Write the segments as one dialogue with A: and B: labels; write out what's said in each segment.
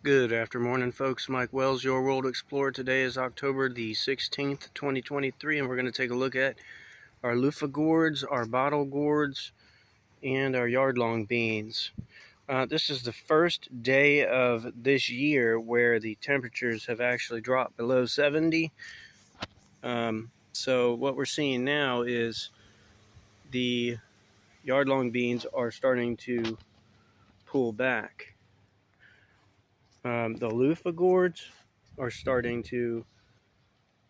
A: Good afternoon, folks. Mike Wells, your World Explorer. Today is October the 16th, 2023, and we're going to take a look at our loofah gourds, our bottle gourds, and our yard-long beans. This is the first day of this year where the temperatures have actually dropped below 70. So what we're seeing now is the yard-long beans are starting to pull back. The loofah gourds are starting to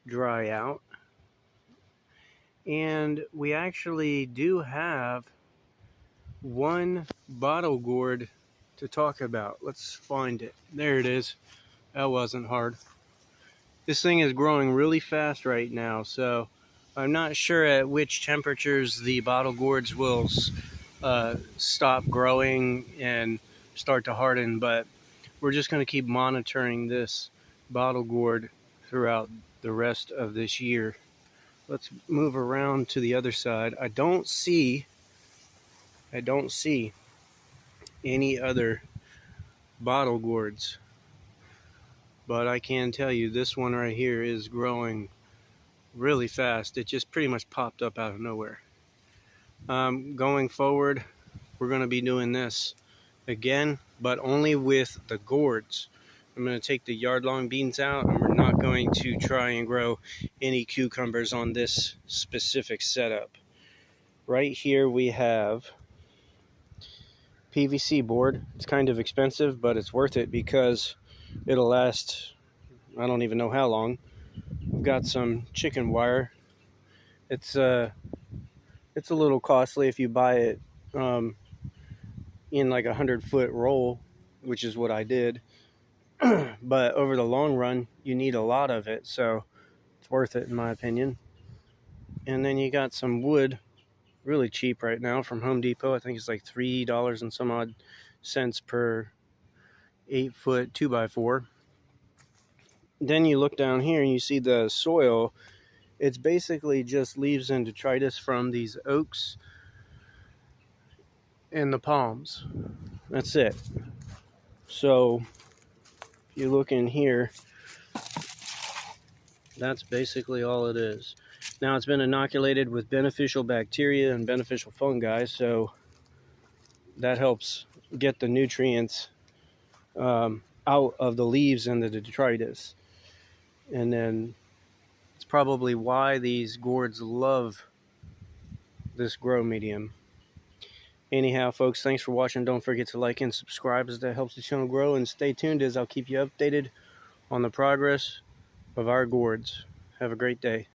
A: dry out, and we actually do have one bottle gourd to talk about. Let's find it. There it is. That wasn't hard. This thing is growing really fast right now, so I'm not sure at which temperatures the bottle gourds will stop growing and start to harden, but we're just going to keep monitoring this bottle gourd throughout the rest of this year. Let's move around to the other side. I don't see any other bottle gourds, but I can tell you this one right here is growing really fast. It just pretty much popped up out of nowhere. Going forward, we're going to be doing this again, but only with the gourds. I'm going to take the yard-long beans out, and we're not going to try and grow any cucumbers on this specific setup. Right here we have PVC board. It's kind of expensive, but it's worth it because it'll last, I don't even know how long. We've got some chicken wire. It's a little costly if you buy it in like a 100-foot roll, which is what I did. But over the long run, you need a lot of it, so it's worth it in my opinion. And then you got some wood, really cheap right now from Home Depot. I think it's like $3 and some odd cents per 8-foot 2x4. Then you look down here and you see the soil. It's basically just leaves and detritus from these oaks and the palms. That's it. So if you look in here, that's basically all it is. Now it's been inoculated with beneficial bacteria and beneficial fungi, so that helps get the nutrients out of the leaves and the detritus. And then it's probably why these gourds love this grow medium. Anyhow, folks, thanks for watching. Don't forget to like and subscribe, as that helps the channel grow. And stay tuned, as I'll keep you updated on the progress of our gourds. Have a great day.